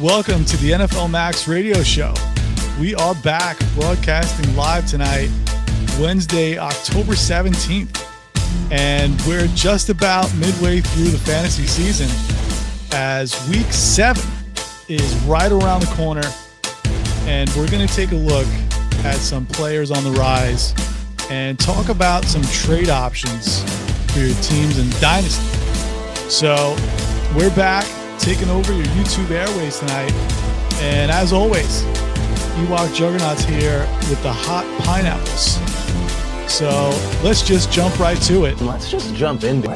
Welcome to the NFLMAX Radio Show. We are back broadcasting live tonight, Wednesday, October 17th. And we're just about midway through the fantasy season as week 7 is right around the corner. And we're going to take a look at some players on the rise and talk about some trade options for your teams in Dynasty. So we're back, taking over your YouTube airways tonight. And as always, Ewok Juggernauts here with the hot pineapples. So let's just jump right to it. Let's just jump into.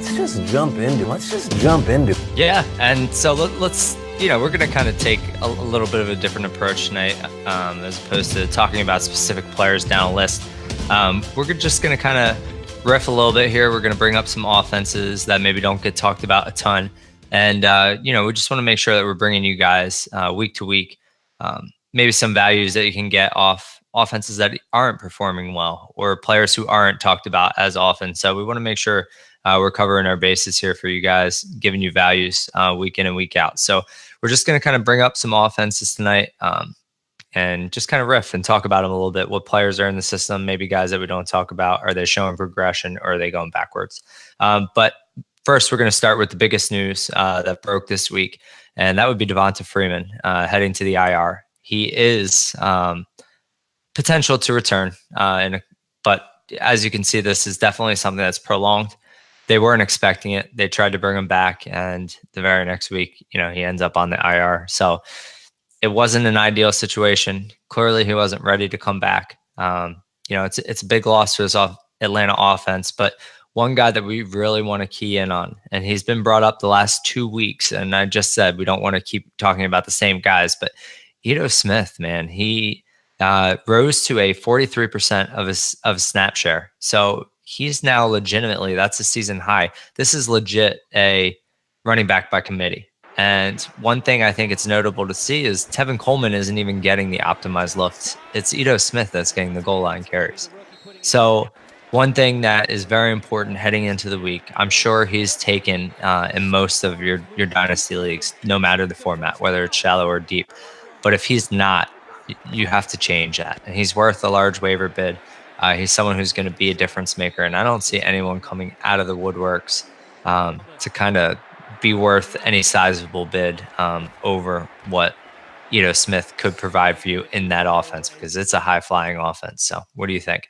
Yeah, and so let's we're going to kind of take a little bit of a different approach tonight, as opposed to talking about specific players down a list. We're just going to kind of riff a little bit here. We're going to bring up some offenses that maybe don't get talked about a ton. And, we just want to make sure that we're bringing you guys week to week, maybe some values that you can get off offenses that aren't performing well or players who aren't talked about as often. So we want to make sure we're covering our bases here for you guys, giving you values week in and week out. So we're just going to kind of bring up some offenses tonight and just kind of riff and talk about them a little bit. What players are in the system, maybe guys that we don't talk about. Are they showing progression or are they going backwards? But first, we're going to start with the biggest news that broke this week, and that would be Devonta Freeman heading to the IR. He is potential to return, but as you can see, this is definitely something that's prolonged. They weren't expecting it. They tried to bring him back, and the very next week, he ends up on the IR. So it wasn't an ideal situation. Clearly, he wasn't ready to come back. It's a big loss for this Atlanta offense, but one guy that we really want to key in on, and he's been brought up the last 2 weeks, and I just said we don't want to keep talking about the same guys, but Ito Smith, man, he rose to a 43% of his snap share. So he's now legitimately, that's a season high. This is legit a running back by committee. And one thing I think it's notable to see is Tevin Coleman isn't even getting the optimized looks. It's Ito Smith that's getting the goal line carries. So one thing that is very important heading into the week, I'm sure he's taken in most of your dynasty leagues, no matter the format, whether it's shallow or deep. But if he's not, you have to change that. And he's worth a large waiver bid. He's someone who's going to be a difference maker. And I don't see anyone coming out of the woodworks to kind of be worth any sizable bid over what Ito Smith could provide for you in that offense, because it's a high-flying offense. So what do you think?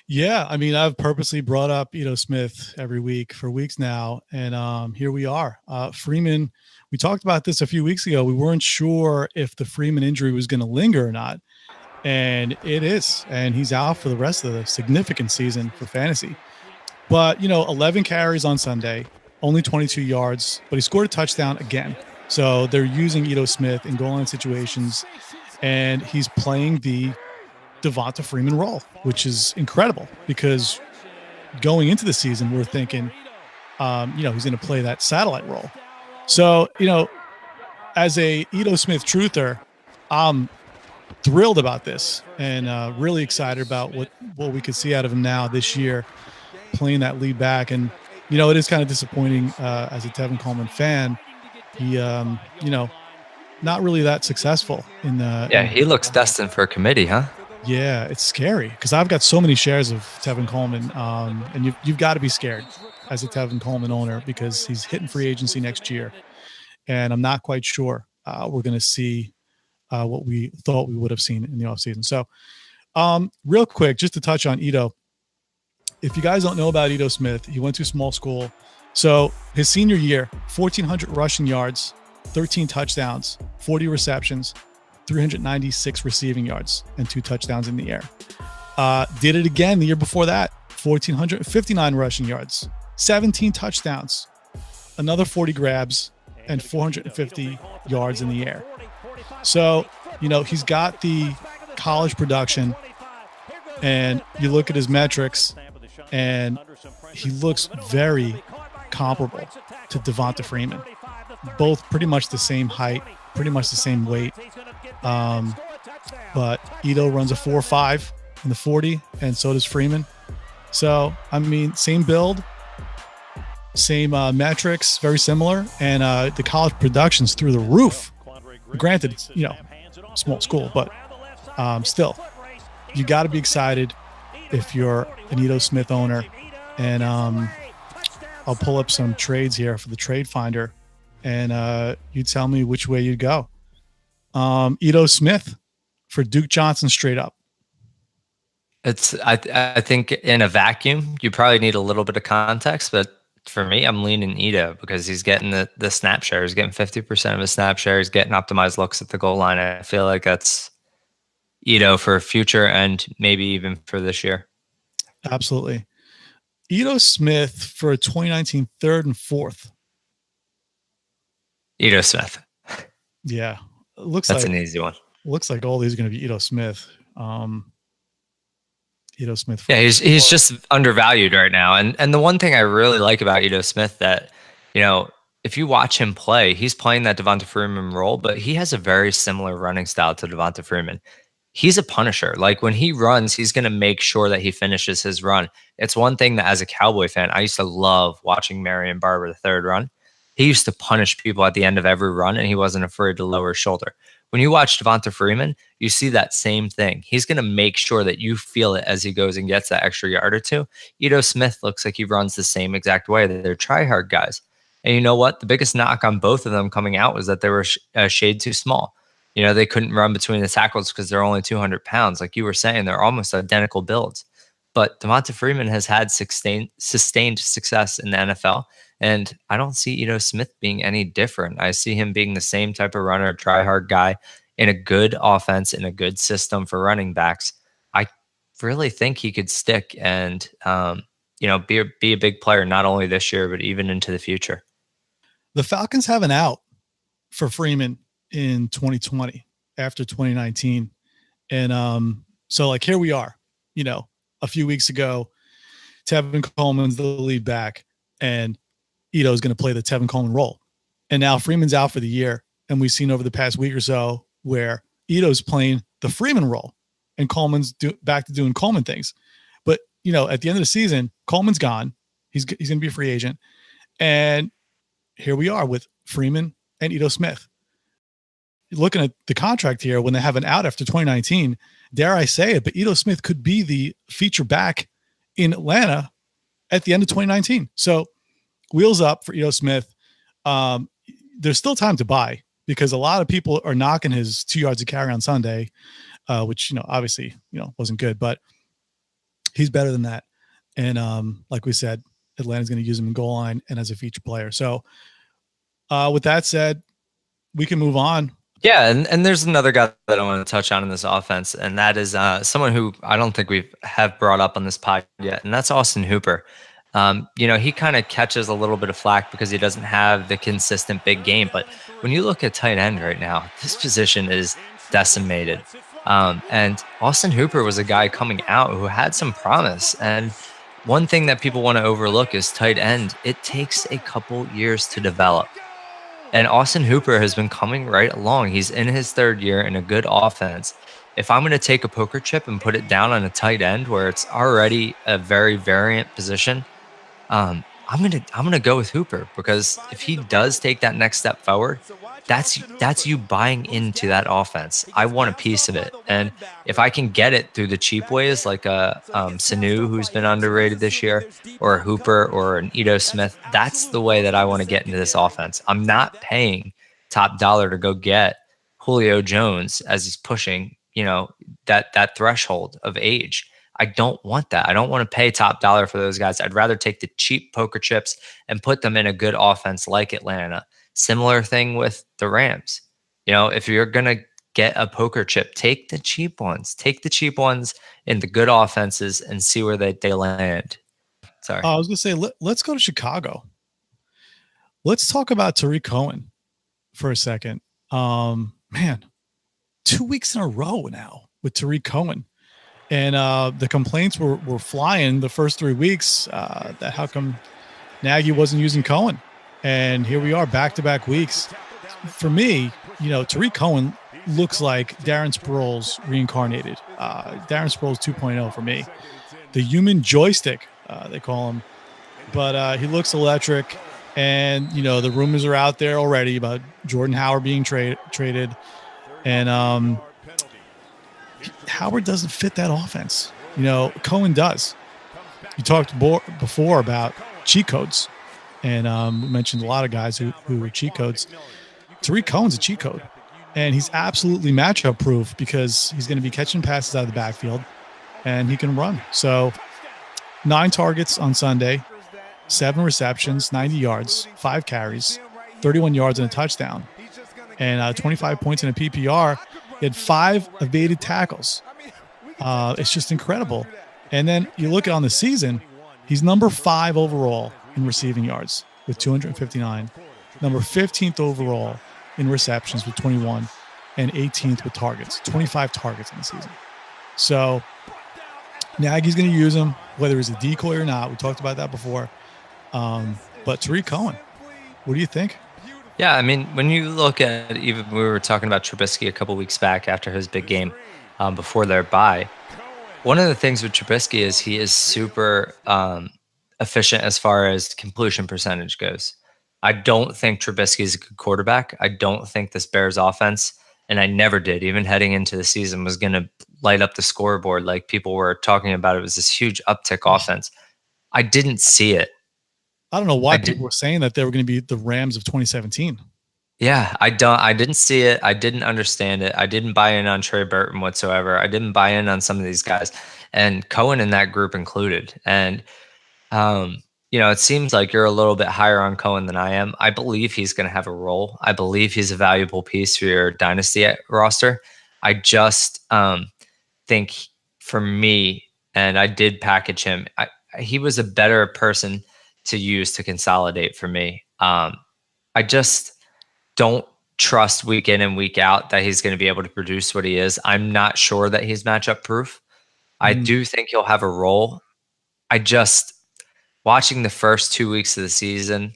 Yeah, I mean, I've purposely brought up Ito Smith every week for weeks now, and here we are. Freeman, we talked about this a few weeks ago. We weren't sure if the Freeman injury was going to linger or not, and it is, and he's out for the rest of the significant season for fantasy. But, 11 carries on Sunday, only 22 yards, but he scored a touchdown again. So they're using Ito Smith in goal line situations, and he's playing the Devonta Freeman role, which is incredible because going into the season, we're thinking, he's going to play that satellite role. So, as a Ito Smith truther, I'm thrilled about this and really excited about what we could see out of him now this year, playing that lead back. And, it is kind of disappointing as a Tevin Coleman fan. He, not really that successful in the. Yeah, he looks destined for a committee, huh? Yeah, it's scary because I've got so many shares of Tevin Coleman, and you've got to be scared as a Tevin Coleman owner because he's hitting free agency next year, and I'm not quite sure we're going to see what we thought we would have seen in the offseason. So real quick, just to touch on Ito, if you guys don't know about Ito Smith, he went to small school. So his senior year, 1,400 rushing yards, 13 touchdowns, 40 receptions, 396 receiving yards, and 2 touchdowns in the air. Did it again the year before that, 1,459 rushing yards, 17 touchdowns, another 40 grabs, and 450 yards in the air. So He's got the college production, and you look at his metrics, and he looks very comparable to Devonta Freeman. Both pretty much the same height, pretty much the same weight. But Ito runs a 4.5 in the 40, and so does Freeman. So, I mean, same build, same metrics, very similar, and the college production's through the roof. Granted, it's, small school, but still, you got to be excited if you're an Ito Smith owner. And I'll pull up some trades here for the Trade Finder, and you tell me which way you'd go. Ito Smith for Duke Johnson straight up. I think in a vacuum, you probably need a little bit of context, but for me, I'm leaning Ito because he's getting the snap share. He's getting 50% of his snap share. He's getting optimized looks at the goal line. I feel like that's Ito for future and maybe even for this year. Absolutely. Ito Smith for 2019 third and fourth. Ito Smith. Yeah. That's an easy one. Looks like all these are going to be Ito Smith. Ito Smith. Yeah, he's just undervalued right now. And the one thing I really like about Ito Smith that, if you watch him play, he's playing that Devonta Freeman role, but he has a very similar running style to Devonta Freeman. He's a punisher. Like when he runs, he's going to make sure that he finishes his run. It's one thing that as a Cowboy fan, I used to love watching Marion Barber, the third run. He used to punish people at the end of every run, and he wasn't afraid to lower his shoulder. When you watch Devonta Freeman, you see that same thing. He's going to make sure that you feel it as he goes and gets that extra yard or two. Ito Smith looks like he runs the same exact way. They're try-hard guys. And you know what? The biggest knock on both of them coming out was that they were a shade too small. They couldn't run between the tackles because they're only 200 pounds. Like you were saying, they're almost identical builds. But Devonta Freeman has had sustained success in the NFL. And I don't see Ito Smith being any different. I see him being the same type of runner, try-hard guy in a good offense, in a good system for running backs. I really think he could stick and, be a big player, not only this year, but even into the future. The Falcons have an out for Freeman in 2020 after 2019. And so like here we are, a few weeks ago, Tevin Coleman's the lead back and Ito is going to play the Tevin Coleman role. And now Freeman's out for the year. And we've seen over the past week or so where Ito's playing the Freeman role and Coleman's back to doing Coleman things. But, at the end of the season, Coleman's gone. He's going to be a free agent. And here we are with Freeman and Ito Smith. Looking at the contract here, when they have an out after 2019, dare I say it, but Ito Smith could be the feature back in Atlanta at the end of 2019. So wheels up for Ito Smith. There's still time to buy because a lot of people are knocking his 2 yards of carry on Sunday, which, obviously, wasn't good, but he's better than that. And like we said, Atlanta's going to use him in goal line and as a feature player. So with that said, we can move on. Yeah, and there's another guy that I want to touch on in this offense, and that is someone who I don't think we have brought up on this pod yet, and that's Austin Hooper. He kind of catches a little bit of flack because he doesn't have the consistent big game. But when you look at tight end right now, this position is decimated. And Austin Hooper was a guy coming out who had some promise. And one thing that people want to overlook is tight end. It takes a couple years to develop. And Austin Hooper has been coming right along. He's in his third year in a good offense. If I'm going to take a poker chip and put it down on a tight end where it's already a very variant position, I'm gonna go with Hooper because if he does take that next step forward, that's you buying into that offense. I want a piece of it, and if I can get it through the cheap ways, like a Sanu, who's been underrated this year, or a Hooper or an Ito Smith, that's the way that I want to get into this offense. I'm not paying top dollar to go get Julio Jones as he's pushing, that threshold of age. I don't want that. I don't want to pay top dollar for those guys. I'd rather take the cheap poker chips and put them in a good offense like Atlanta. Similar thing with the Rams. If you're going to get a poker chip, take the cheap ones. Take the cheap ones in the good offenses and see where they land. Sorry. I was going to say, let's go to Chicago. Let's talk about Tariq Cohen for a second. Man, 2 weeks in a row now with Tariq Cohen. And the complaints were flying the first 3 weeks that how come Nagy wasn't using Cohen. And here we are, back-to-back weeks. For me, Tariq Cohen looks like Darren Sproles reincarnated. Darren Sproles 2.0 for me. The human joystick, they call him. But he looks electric. And, the rumors are out there already about Jordan Howard being traded. And Howard doesn't fit that offense. Cohen does. You talked before about cheat codes. And we mentioned a lot of guys who were cheat codes. Tariq Cohen's a cheat code. And he's absolutely matchup proof because he's going to be catching passes out of the backfield and he can run. So 9 targets on Sunday, 7 receptions, 90 yards, 5 carries, 31 yards and a touchdown, and 25 points in a PPR. He had 5 evaded tackles. It's just incredible. And then you look at on the season, he's number 5 overall in receiving yards with 259, number 15th overall in receptions with 21, and 18th with targets, 25 targets in the season. So Nagy's going to use him, whether he's a decoy or not. We talked about that before. But Tariq Cohen, what do you think? Yeah, I mean, when you look at, even we were talking about Trubisky a couple weeks back after his big game before their bye. One of the things with Trubisky is he is super efficient as far as completion percentage goes. I don't think Trubisky is a good quarterback. I don't think this Bears offense, and I never did, even heading into the season, was going to light up the scoreboard like people were talking about. It was this huge uptick offense. I didn't see it. I don't know why people were saying that they were going to be the Rams of 2017. Yeah, I didn't see it. I didn't understand it. I didn't buy in on Trey Burton whatsoever. I didn't buy in on some of these guys, and Cohen in that group included. And it seems like you're a little bit higher on Cohen than I am. I believe he's going to have a role. I believe he's a valuable piece for your Dynasty roster. I just think for me, and I did package him, he was a better person to use to consolidate for me. I just don't trust week in and week out that he's going to be able to produce what he is. I'm not sure that he's matchup proof. I do think he'll have a role. Watching the first 2 weeks of the season,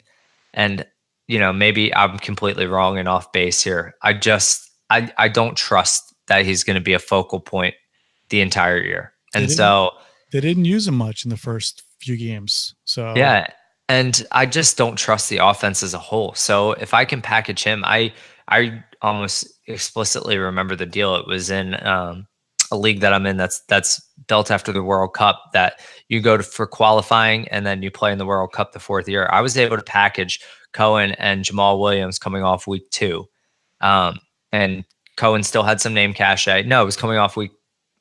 and maybe I'm completely wrong and off base here. I don't trust that he's going to be a focal point the entire year. And so they didn't use him much in the first few games. So yeah, and I just don't trust the offense as a whole. So if I can package him, I almost explicitly remember the deal. It was in a league that I'm in that's built after the World Cup, that you go for qualifying and then you play in the World Cup the 4th year. I was able to package Cohen and Jamal Williams coming off week 2. And Cohen still had some name cachet. No, it was coming off week,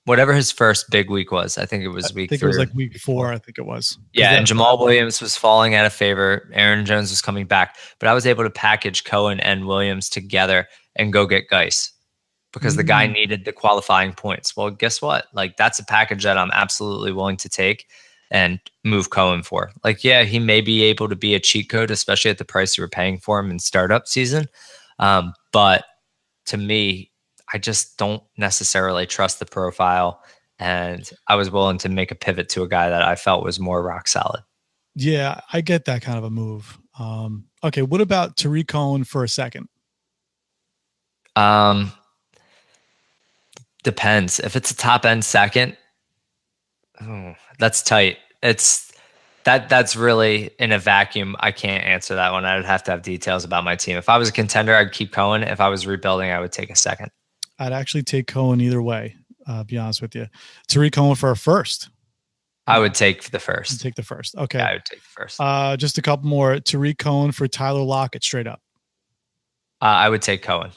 whatever his first big week was. I think it was week 3. I think it was like week 4. I think it was. Yeah, and Jamal Williams was falling out of favor. Aaron Jones was coming back. But I was able to package Cohen and Williams together and go get Geis because the guy needed the qualifying points. Well, guess what? Like, that's a package that I'm absolutely willing to take and move Cohen for. Like, yeah, he may be able to be a cheat code, especially at the price you were paying for him in startup season. But to me, I just don't necessarily trust the profile. And I was willing to make a pivot to a guy that I felt was more rock solid. Yeah, I get that kind of a move. Okay, what about Tariq Cohen for a second? Depends. If it's a top end second, that's tight. That's really in a vacuum. I can't answer that one. I'd have to have details about my team. If I was a contender, I'd keep Cohen. If I was rebuilding, I would take a second. I'd actually take Cohen either way. Be honest with you. Tariq Cohen for a first. I would take the first. You'd take the first. Okay. Yeah, I would take the first. Just a couple more. Tariq Cohen for Tyler Lockett straight up. I would take Cohen.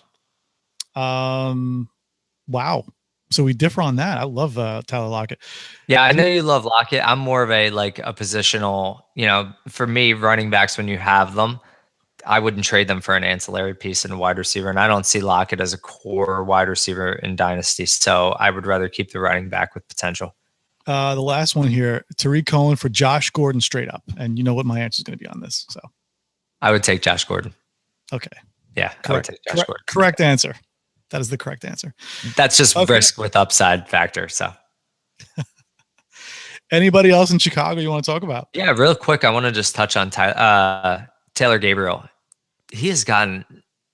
Wow. So we differ on that. I love Tyler Lockett. Yeah, I know you love Lockett. I'm more of a positional, for me, running backs, when you have them, I wouldn't trade them for an ancillary piece in a wide receiver. And I don't see Lockett as a core wide receiver in Dynasty. So I would rather keep the running back with potential. The last one here, Tariq Cohen for Josh Gordon straight up. And you know what my answer is going to be on this. So I would take Josh Gordon. Okay. Yeah, correct. I would take Josh Gordon. Correct answer. That is the correct answer. That's just risk with upside factor. So anybody else in Chicago you want to talk about? Yeah, real quick, I want to just touch on Taylor Gabriel. He has gotten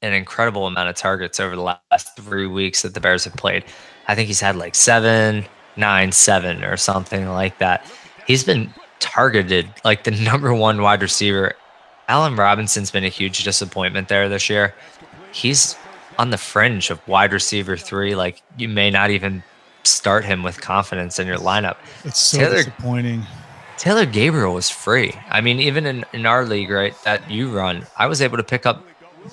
an incredible amount of targets over the last 3 weeks that the Bears have played. I think he's had like 7, 9, 7 or something like that. He's been targeted like the number one wide receiver. Allen Robinson's been a huge disappointment there this year. He's on the fringe of wide receiver 3. Like, you may not even start him with confidence in your lineup. It's so disappointing. Taylor Gabriel was free. I mean, even in our league, right, that you run, I was able to pick up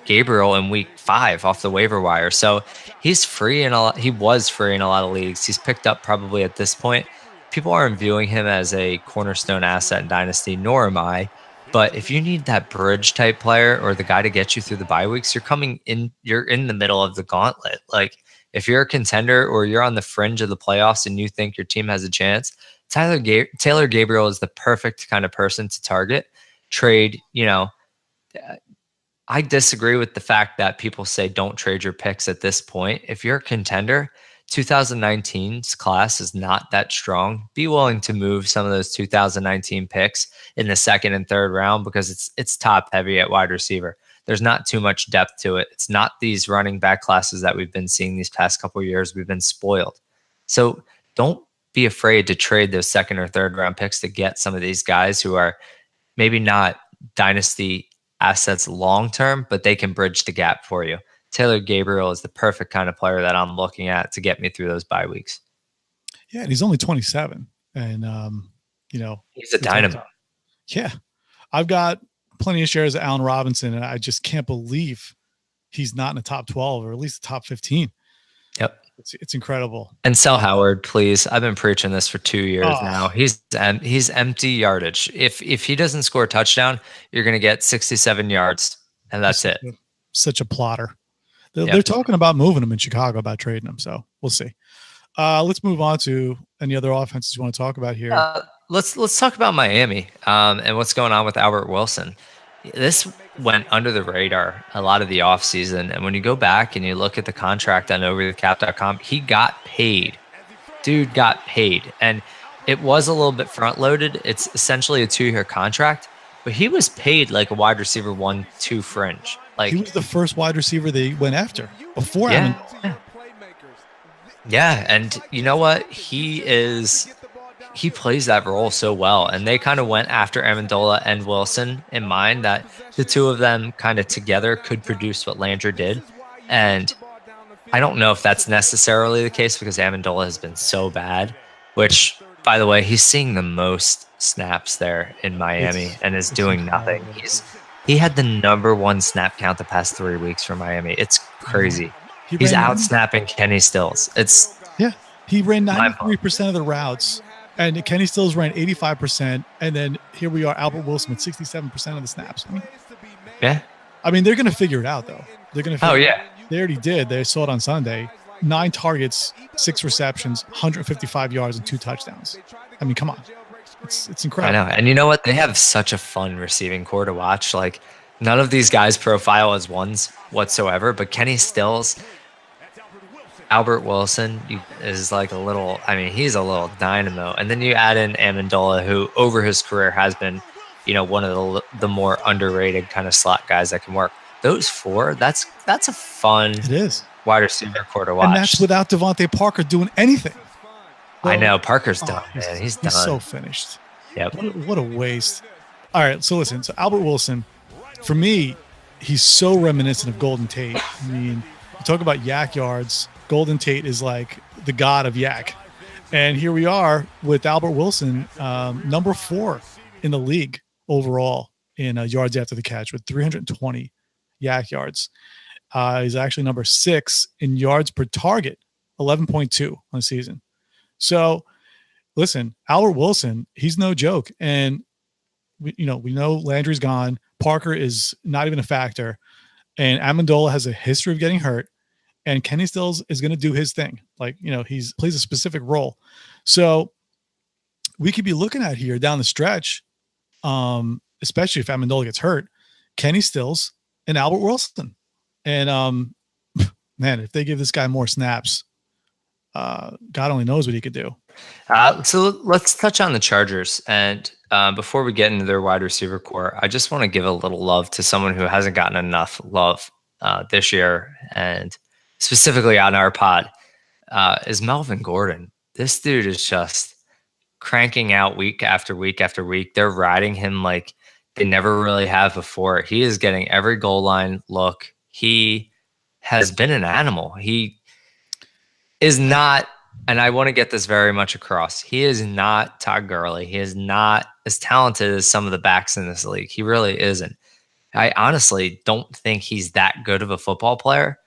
Gabriel in week 5 off the waiver wire. So he's free he was free in a lot of leagues. He's picked up probably at this point. People aren't viewing him as a cornerstone asset in Dynasty, nor am I. But if you need that bridge type player or the guy to get you through the bye weeks, you're in the middle of the gauntlet. Like, if you're a contender or you're on the fringe of the playoffs and you think your team has a chance, Taylor Gabriel is the perfect kind of person to target. Trade, I disagree with the fact that people say don't trade your picks at this point. If you're a contender, 2019's class is not that strong. Be willing to move some of those 2019 picks in the second and third round because it's top heavy at wide receiver. There's not too much depth to it. It's not these running back classes that we've been seeing these past couple of years. We've been spoiled. So don't be afraid to trade those second or third round picks to get some of these guys who are maybe not Dynasty assets long term, but they can bridge the gap for you. Taylor Gabriel is the perfect kind of player that I'm looking at to get me through those bye weeks. Yeah, and he's only 27, and he's a dynamo. Yeah, I've got plenty of shares of Allen Robinson, and I just can't believe he's not in the top 12 or at least the top 15. Yep. It's incredible. And sell Howard, please. I've been preaching this for 2 years now. He's empty yardage. If he doesn't score a touchdown, you're going to get 67 yards, and that's it. Such a plotter. They're talking about moving him in Chicago, about trading him. So we'll see. Let's move on to any other offenses you want to talk about here. Let's talk about Miami and what's going on with Albert Wilson. This went under the radar a lot of the offseason. And when you go back and you look at the contract on overthecap.com, he got paid. Dude got paid. And it was a little bit front loaded. It's essentially a 2-year contract, but he was paid like a wide receiver 1-2 fringe. Like, he was the first wide receiver they went after before. Yeah. And you know what? He plays that role so well. And they kind of went after Amendola and Wilson in mind that the two of them kind of together could produce what Landry did. And I don't know if that's necessarily the case because Amendola has been so bad, which, by the way, he's seeing the most snaps there in Miami and is doing nothing. He had the number 1 snap count the past 3 weeks for Miami. It's crazy. He's out snapping Kenny Stills. He ran 93% of the routes. And Kenny Stills ran 85%, and then here we are, Albert Wilson with 67% of the snaps. I mean, they're going to figure it out, though. They're going to. They already did. They saw it on Sunday. 9 targets, 6 receptions, 155 yards, and 2 touchdowns. I mean, come on, it's incredible. I know, and you know what? They have such a fun receiving core to watch. Like, none of these guys profile as ones whatsoever, but Kenny Stills. Albert Wilson is like he's a little dynamo. And then you add in Amendola, who over his career has been, one of the more underrated kind of slot guys that can work. Those 4, that's a fun wide receiver core to watch. And that's without Devonta Parker doing anything. Well, I know. Parker's done, man. He's done. He's so finished. Yep. What a waste. All right, so listen. So Albert Wilson, for me, he's so reminiscent of Golden Tate. I mean, you talk about yak yards. Golden Tate is like the god of yak. And here we are with Albert Wilson, number 4 in the league overall in yards after the catch with 320 yak yards. He's actually number 6 in yards per target, 11.2 on the season. So listen, Albert Wilson, he's no joke. And we know Landry's gone. Parker is not even a factor. And Amendola has a history of getting hurt. And Kenny Stills is going to do his thing. He plays a specific role. So we could be looking at here down the stretch, especially if Amendola gets hurt, Kenny Stills and Albert Wilson. And man, if they give this guy more snaps, God only knows what he could do. So let's touch on the Chargers. And before we get into their wide receiver core, I just want to give a little love to someone who hasn't gotten enough love this year, and specifically on our pod, is Melvin Gordon. This dude is just cranking out week after week after week. They're riding him like they never really have before. He is getting every goal line look. He has been an animal. He is not, and I want to get this very much across, he is not Todd Gurley. He is not as talented as some of the backs in this league. He really isn't. I honestly don't think he's that good of a football player.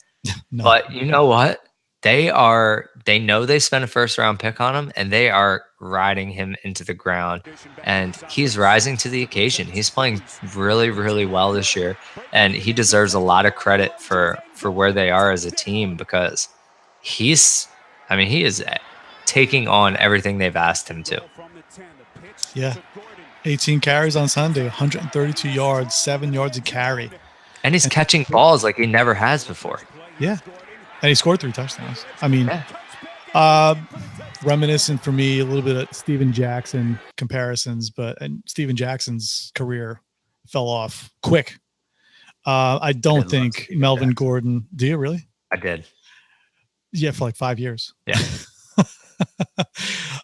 No. But you know what? They know they spent a first-round pick on him, and they are riding him into the ground. And he's rising to the occasion. He's playing really, really well this year, and he deserves a lot of credit for where they are as a team, because he is taking on everything they've asked him to. Yeah. 18 carries on Sunday, 132 yards, 7 yards a carry. And he's catching balls like he never has before. Yeah. And he scored 3 touchdowns. I mean, reminiscent for me a little bit of Steven Jackson comparisons, and Steven Jackson's career fell off quick. I don't think Melvin Gordon. Do you really? I did. Yeah, for like 5 years. Yeah.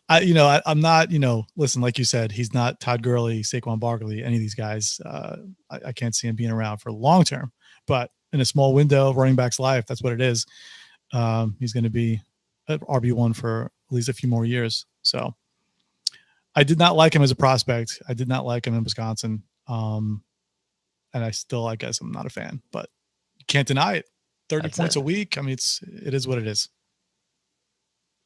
I'm not, listen, like you said, he's not Todd Gurley, Saquon Barkley, any of these guys. I can't see him being around for long term, but in a small window of running back's life, that's what it is. He's going to be at RB1 for at least a few more years. So I did not like him as a prospect. I did not like him in Wisconsin. And I guess I'm not a fan, but you can't deny it. 30 points a week. I mean, it is what it is.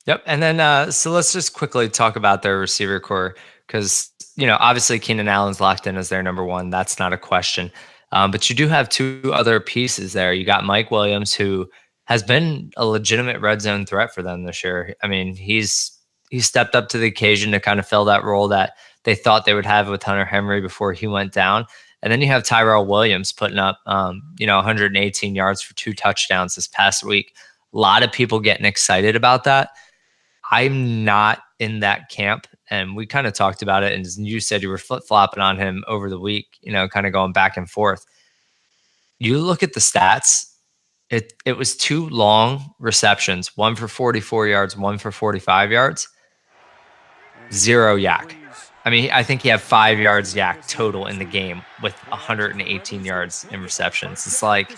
Yep. And then, so let's just quickly talk about their receiver core, because, obviously Keenan Allen's locked in as their number one. That's not a question. But you do have 2 other pieces there. You got Mike Williams, who has been a legitimate red zone threat for them this year. I mean, he's stepped up to the occasion to kind of fill that role that they thought they would have with Hunter Henry before he went down. And then you have Tyrell Williams putting up, 118 yards for 2 touchdowns this past week. A lot of people getting excited about that. I'm not in that camp. And we kind of talked about it. And you said you were flip-flopping on him over the week, kind of going back and forth. You look at the stats, it was 2 long receptions, 1 for 44 yards, 1 for 45 yards, 0 yak. I mean, I think he had 5 yards yak total in the game with 118 yards in receptions. It's like,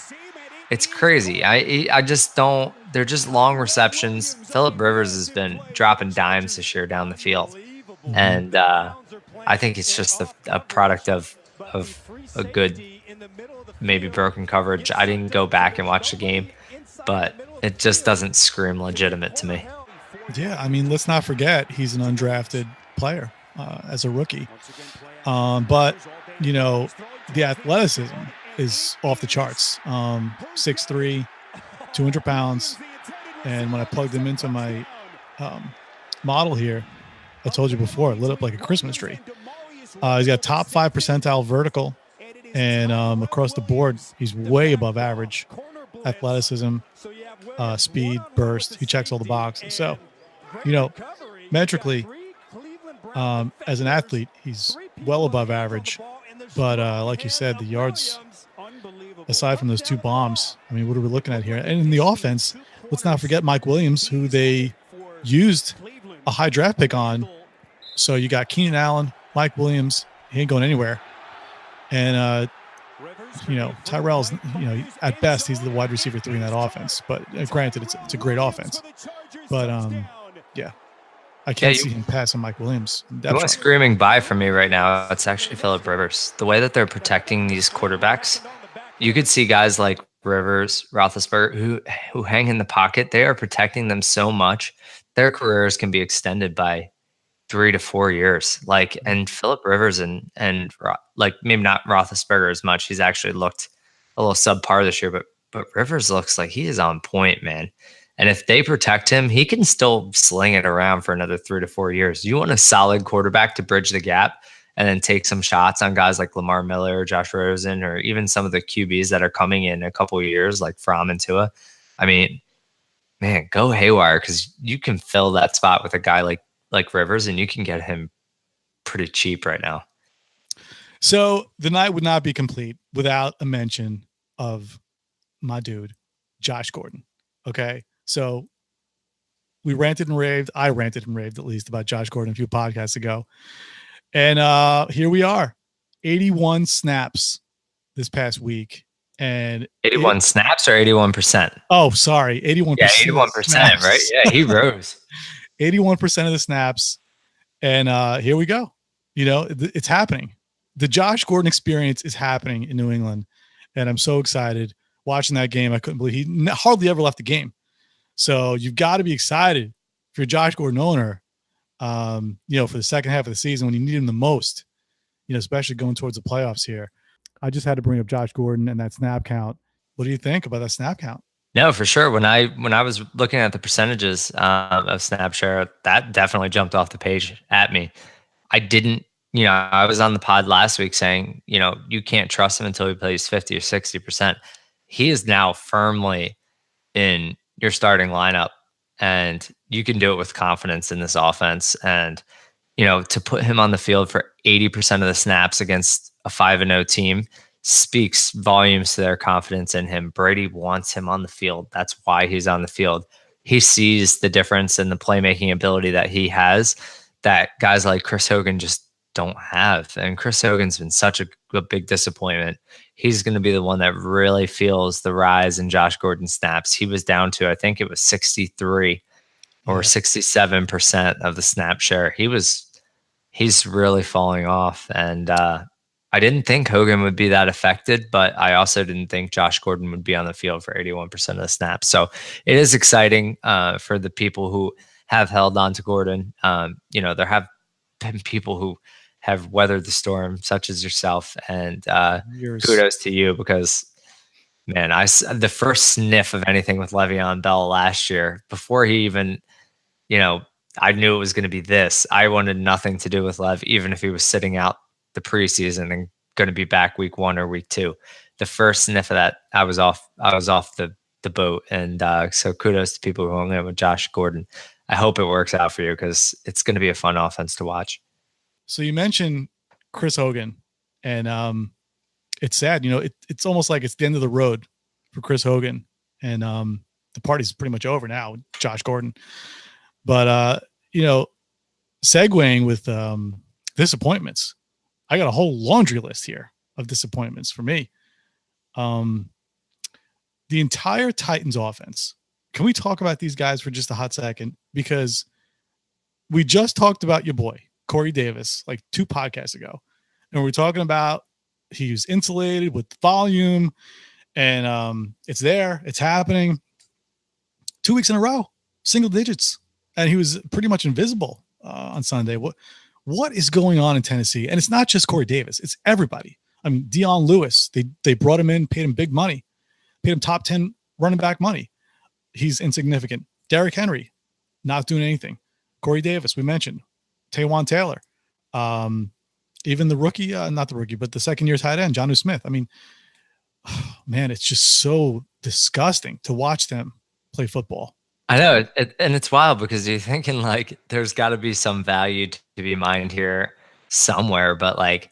it's crazy. I just don't, they're just long receptions. Phillip Rivers has been dropping dimes this year down the field. And I think it's just a product of a good, maybe broken coverage. I didn't go back and watch the game, but it just doesn't scream legitimate to me. Yeah, I mean, let's not forget he's an undrafted player as a rookie. But, the athleticism is off the charts. 6'3", 200 pounds. And when I plugged him into my model here, I told you before, it lit up like a Christmas tree. He's got top 5 percentile vertical, and across the board, he's way above average. Athleticism, speed, burst. He checks all the boxes. So, metrically, as an athlete, he's well above average. But like you said, the yards, aside from those 2 bombs, I mean, what are we looking at here? And in the offense, let's not forget Mike Williams, who they used a high draft pick on. So you got Keenan Allen, Mike Williams, he ain't going anywhere. And, Tyrell's, at best, he's the wide receiver 3 in that offense. But granted, it's a great offense. But, I can't see him passing Mike Williams. The one screaming by for me right now, it's actually Phillip Rivers. The way that they're protecting these quarterbacks, you could see guys like Rivers, Roethlisberger, who hang in the pocket. They are protecting them so much. Their careers can be extended by 3 to 4 years. And Phillip Rivers and maybe not Roethlisberger as much. He's actually looked a little subpar this year, but Rivers looks like he is on point, man. And if they protect him, he can still sling it around for another 3 to 4 years. You want a solid quarterback to bridge the gap and then take some shots on guys like Lamar Miller, Josh Rosen, or even some of the QBs that are coming in a couple of years, like Fromm and Tua. I mean, man, go haywire, because you can fill that spot with a guy like Rivers, and you can get him pretty cheap right now. So the night would not be complete without a mention of my dude, Josh Gordon. Okay. So we ranted and raved. I ranted and raved, at least, about Josh Gordon a few podcasts ago. And here we are, 81 snaps this past week. And 81 snaps or 81%? Oh, sorry. 81%. Yeah, 81%, right? Yeah, he rose. 81% of the snaps. And here we go. You know, it's happening. The Josh Gordon experience is happening in New England. And I'm so excited watching that game. I couldn't believe he hardly ever left the game. So you've got to be excited if you're a Josh Gordon owner, you know, for the second half of the season when you need him the most, you know, especially going towards the playoffs here. I just had to bring up Josh Gordon and that snap count. What do you think about that snap count? No, for sure. When I was looking at the percentages of snap share, that definitely jumped off the page at me. I didn't, you know, I was on the pod last week saying, you know, you can't trust him until he plays 50 or 60%. He is now firmly in your starting lineup, and you can do it with confidence in this offense. And, you know, to put him on the field for 80% of the snaps against a 5-0 team speaks volumes to their confidence in him. Brady wants him on the field. That's why he's on the field. He sees the difference in the playmaking ability that he has that guys like Chris Hogan just don't have. And Chris Hogan's been such a big disappointment. He's going to be the one that really feels the rise in Josh Gordon snaps. He was down to, I think it was 63 or 67% of the snap share. He's really falling off. And I didn't think Hogan would be that affected, but I also didn't think Josh Gordon would be on the field for 81% of the snaps. So it is exciting for the people who have held on to Gordon. You know, there have been people who have weathered the storm, such as yourself, and kudos to you, because, man, the first sniff of anything with Le'Veon Bell last year, before he even, you know, I knew it was going to be this. I wanted nothing to do with Lev, even if he was sitting out the preseason and going to be back week 1 or week 2. The first sniff of that, I was off the boat. And so kudos to people who hung in with Josh Gordon. I hope it works out for you, because it's going to be a fun offense to watch. So you mentioned Chris Hogan, and it's sad, you know, it's almost like it's the end of the road for Chris Hogan, and the party's pretty much over now with Josh Gordon. But you know, segueing with disappointments, I got a whole laundry list here of disappointments for me. The entire Titans offense. Can we talk about these guys for just a hot second? Because we just talked about your boy, Corey Davis, like 2 podcasts ago. And we're talking about he was insulated with volume, and it's there, it's happening. 2 weeks in a row, single digits. And he was pretty much invisible on Sunday. What is going on in Tennessee? And it's not just Corey Davis, it's everybody. I mean, Dion Lewis, they brought him in, paid him big money, paid him top 10 running back money. He's insignificant. Derrick Henry, not doing anything. Corey Davis, we mentioned. Taywan Taylor. Even the rookie, not the rookie, but the second-year tight end, Jonnu Smith. I mean, man, it's just so disgusting to watch them play football. I know, and it's wild, because you're thinking, like, there's got to be some value to be mined here somewhere, but, like,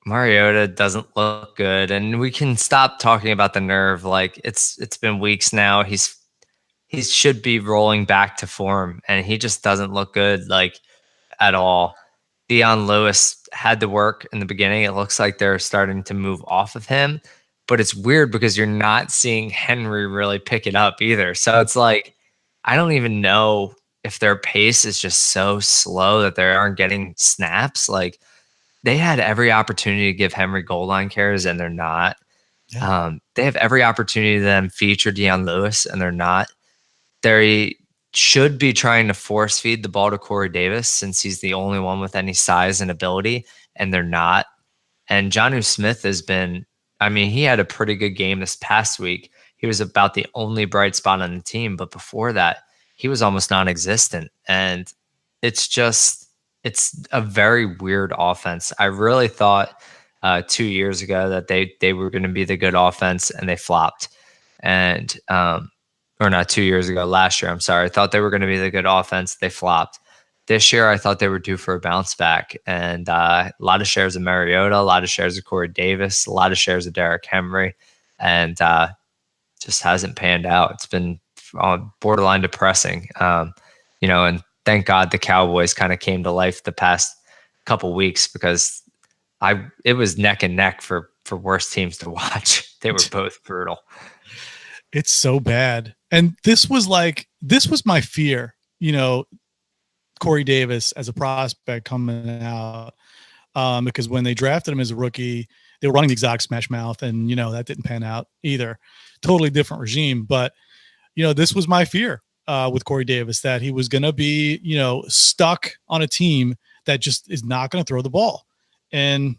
Mariota doesn't look good, and we can stop talking about the nerve. Like, it's been weeks now. He should be rolling back to form, and he just doesn't look good, like, at all. Dion Lewis had to work in the beginning. It looks like they're starting to move off of him, but it's weird because you're not seeing Henry really pick it up either. So it's like, I don't even know if their pace is just so slow that they aren't getting snaps. Like, they had every opportunity to give Henry goal line carries, and they're not. Yeah. They have every opportunity to then feature Dion Lewis, and they're not. They should be trying to force feed the ball to Corey Davis, since he's the only one with any size and ability, and they're not. And Jonnu Smith has been, I mean, he had a pretty good game this past week. He was about the only bright spot on the team, but before that, he was almost non-existent. And it's a very weird offense. I really thought 2 years ago that they were going to be the good offense, and they flopped. And or not 2 years ago, last year, I'm sorry. I thought they were going to be the good offense. They flopped. This year, I thought they were due for a bounce back. And a lot of shares of Mariota, a lot of shares of Corey Davis, a lot of shares of Derrick Henry, and just hasn't panned out. It's been borderline depressing. And thank God the Cowboys kind of came to life the past couple weeks, because it was neck and neck for worst teams to watch. They were both brutal. It's so bad. And this was my fear, Corey Davis as a prospect coming out, because when they drafted him as a rookie, they were running the exact smash mouth, and that didn't pan out either. Totally different regime, but this was my fear with Corey Davis, that he was going to be stuck on a team that just is not going to throw the ball. And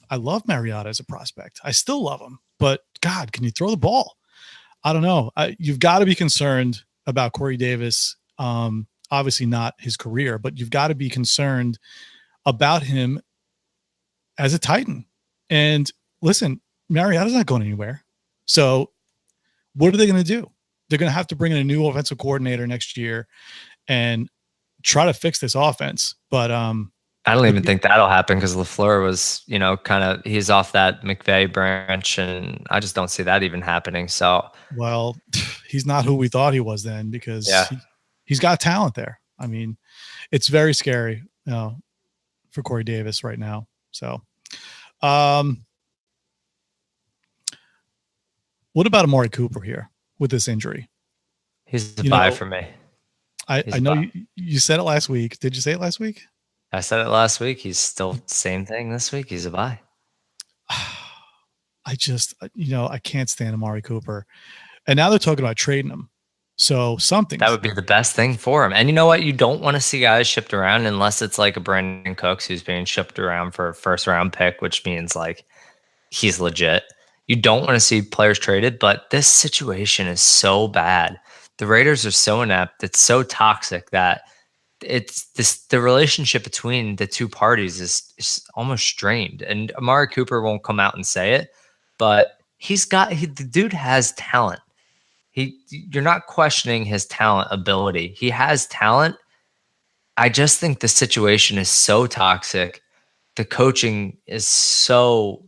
I love Mariota as a prospect. I still love him, but God, can you throw the ball? I don't know. You've got to be concerned about Corey Davis. Obviously not his career, but you've got to be concerned about him as a Titan. And listen, Mariota's not going anywhere. So what are they going to do? They're going to have to bring in a new offensive coordinator next year and try to fix this offense. But I don't even think that'll happen, because LaFleur was, he's off that McVay branch, and I just don't see that even happening. So, well, he's not who we thought he was then, because he's got talent there. I mean, it's very scary, for Corey Davis right now. So, what about Amari Cooper here with this injury? He's a buy for me. I know you said it last week. Did you say it last week? I said it last week. He's still same thing this week. He's a buy. I just, I can't stand Amari Cooper. And now they're talking about trading him. So that would be the best thing for him. And you know what? You don't want to see guys shipped around unless it's like a Brandon Cooks who's being shipped around for a first round pick, which means like he's legit. You don't want to see players traded, but this situation is so bad. The Raiders are so inept. It's so toxic that the relationship between the two parties is almost strained. And Amari Cooper won't come out and say it, but the dude has talent. You're not questioning his talent ability. He has talent. I just think the situation is so toxic. The coaching is so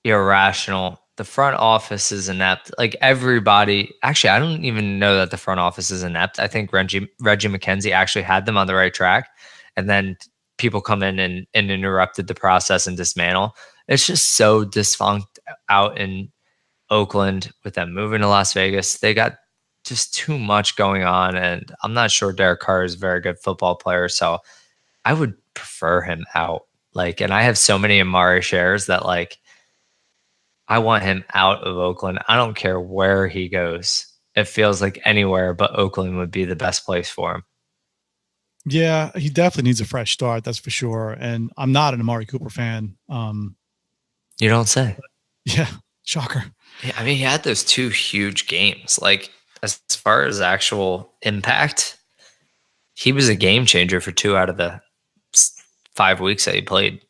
irrational. The front office is inept. Like everybody, actually, I don't even know that the front office is inept. I think Reggie McKenzie actually had them on the right track. And then people come in and interrupted the process and dismantle. It's just so defunct out in Oakland with them moving to Las Vegas. They got just too much going on. And I'm not sure Derek Carr is a very good football player. So I would prefer him out. And I have so many Amari shares that I want him out of Oakland. I don't care where he goes. It feels like anywhere but Oakland would be the best place for him. Yeah, he definitely needs a fresh start. That's for sure. And I'm not an Amari Cooper fan. You don't say. Yeah, shocker. Yeah, I mean, he had those two huge games. As far as actual impact, he was a game changer for 2 out of the 5 weeks that he played.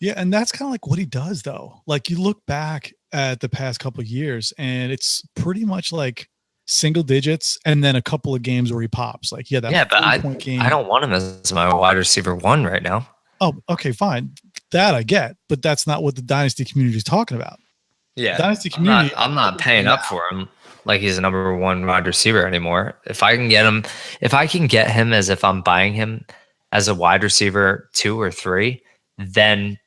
Yeah, and that's kind of like what he does, though. You look back at the past couple of years, and it's pretty much like single digits, and then a couple of games where he pops. But game. I don't want him as my wide receiver 1 right now. Oh, okay, fine. That I get, but that's not what the Dynasty community is talking about. Yeah, Dynasty community. I'm not paying up for him like he's a number 1 wide receiver anymore. If I can get him as if I'm buying him as a wide receiver 2 or 3, then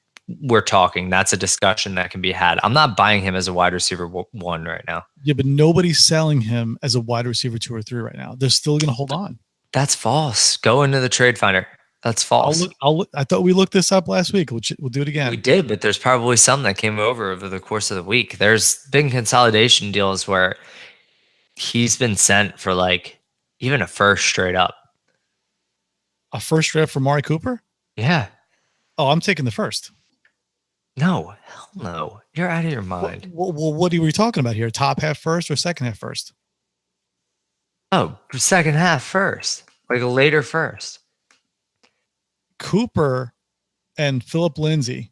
we're talking. That's a discussion that can be had. I'm not buying him as a wide receiver 1 right now. Yeah, but nobody's selling him as a wide receiver 2 or 3 right now. They're still going to hold on. That's false. Go into the trade finder. That's false. I thought we looked this up last week. We'll do it again. We did, but there's probably some that came over the course of the week. There's been consolidation deals where he's been sent for even a first straight up. A first straight up for Amari Cooper? Yeah. Oh, I'm taking the first. No, hell no. You're out of your mind. Well, what are we talking about here? Top half first or second half first? Oh, second half first. A later first. Cooper and Philip Lindsay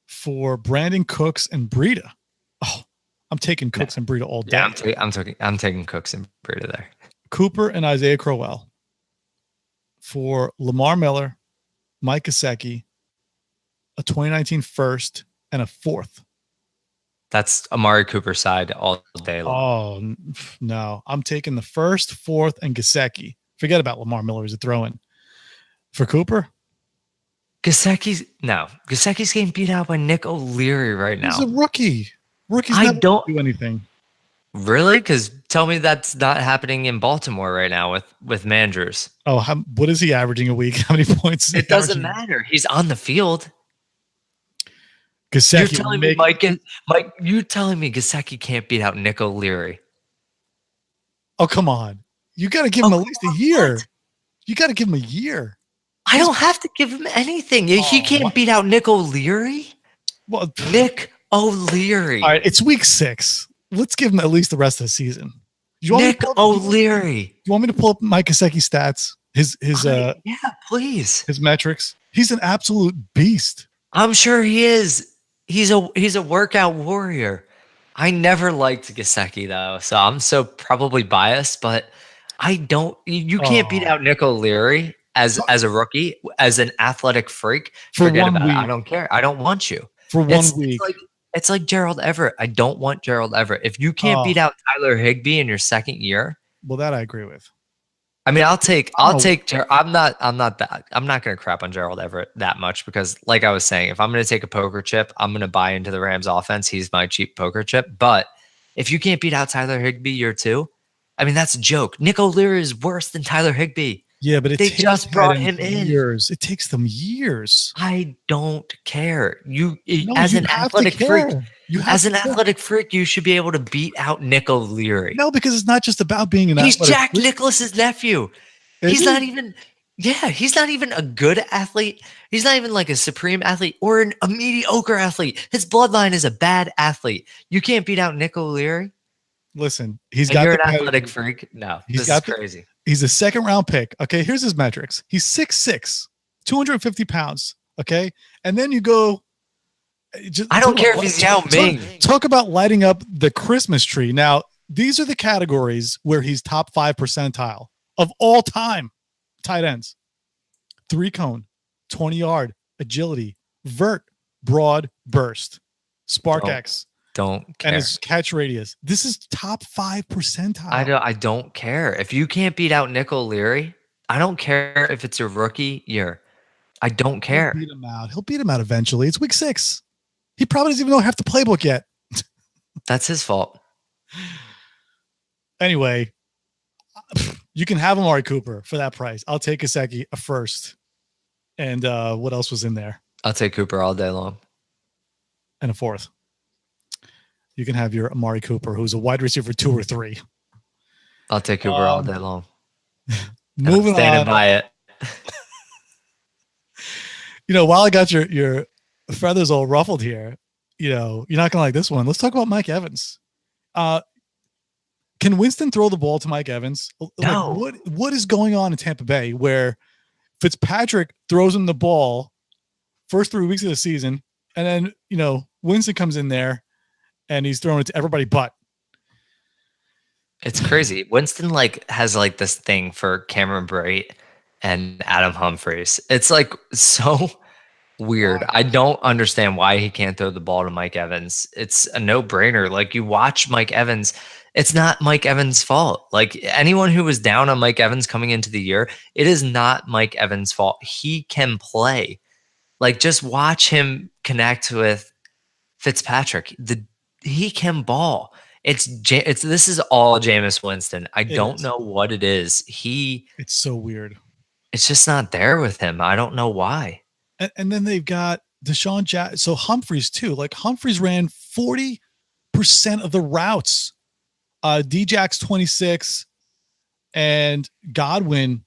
for Brandon Cooks and Breida. Oh, I'm taking Cooks and Breida all day. Yeah, I'm taking Cooks and Breida there. Cooper and Isaiah Crowell for Lamar Miller, Mike Gesicki, a 2019 first, and a fourth. That's Amari Cooper's side all day Oh, long. no. I'm taking the first, fourth, and Gesicki. Forget about Lamar Miller as a throw-in. For Cooper? Gesicki's getting beat out by Nick O'Leary right now. He's a rookie. Rookies never do anything. Really? Because tell me that's not happening in Baltimore right now with Mandrews. Oh, what is he averaging a week? How many points? It doesn't matter. He's on the field. Gesicki, you're telling me, Mike, you telling me Gesicki can't beat out Nick O'Leary? Oh, come on. You got to give him at least a year. What? You got to give him a year. I don't have to give him anything. He can't beat out Nick O'Leary? Well, Nick O'Leary. All right, it's week 6. Let's give him at least the rest of the season. Nick O'Leary. You want me to pull up Mike Gesicki's stats? Yeah, please. His metrics. He's an absolute beast. I'm sure he is. He's a workout warrior. I never liked Gesicki though, so I'm so probably biased, but I don't. You can't beat out Nick O'Leary as a rookie, as an athletic freak. Forget about it. I don't care. I don't want you for one week. It's like Gerald Everett. I don't want Gerald Everett. If you can't beat out Tyler Higbee in your second year, well, that I agree with. I mean, I'll take. I'm not going to crap on Gerald Everett that much because, like I was saying, if I'm going to take a poker chip, I'm going to buy into the Rams offense. He's my cheap poker chip. But if you can't beat out Tyler Higbee year 2, I mean, that's a joke. Nick O'Leary is worse than Tyler Higbee. Yeah, but they just brought him in. Years. It takes them years. I don't care. As an athletic freak, you should be able to beat out Nick O'Leary. No, because it's not just about being an He's athletic Jack freak. Nicklaus's nephew. He's not even a good athlete. He's not even like a supreme athlete or a mediocre athlete. His bloodline is a bad athlete. You can't beat out Nick O'Leary. Listen, you're an athletic freak. No, this is crazy. He's a second-round pick. Okay, here's his metrics. He's 6'6", 250 pounds. Okay, and then you go. I don't care if he's Yao Ming. Talk about lighting up the Christmas tree. Now, these are the categories where he's top 5 percentile of all time. Tight ends, 3-cone, 20-yard, agility, vert, broad, burst, Spark X. Don't care. And his catch radius. This is top 5 percentile. I don't care. If you can't beat out Nick O'Leary, I don't care if it's a rookie year. I don't care. He'll beat him out eventually. It's week 6. He probably doesn't even know half the playbook yet. That's his fault. Anyway, you can have Amari Cooper for that price. I'll take Gesicki, a first. And what else was in there? I'll take Cooper all day long. And a fourth. You can have your Amari Cooper, who's a wide receiver 2 or 3. I'll take Cooper all day long. Moving standing on. by it. While I got your feathers all ruffled here, you're not gonna like this one. Let's talk about Mike Evans. Can Winston throw the ball to Mike Evans? No. Like, what is going on in Tampa Bay where Fitzpatrick throws him the ball first 3 weeks of the season, and then Winston comes in there and he's throwing it to everybody but. It's crazy. Winston has this thing for Cameron Brate and Adam Humphries. It's so weird. I don't understand why he can't throw the ball to Mike Evans. It's a no-brainer. You watch Mike Evans, it's not Mike Evans' fault. Anyone who was down on Mike Evans coming into the year, it is not Mike Evans' fault. He can play. Just watch him connect with Fitzpatrick. He can ball. This is all Jameis Winston. I don't know what it is. It's so weird. It's just not there with him. I don't know why. And then they've got Deshaun Jackson. So Humphries too. Humphries ran 40% of the routes. D-Jack's 26 and Godwin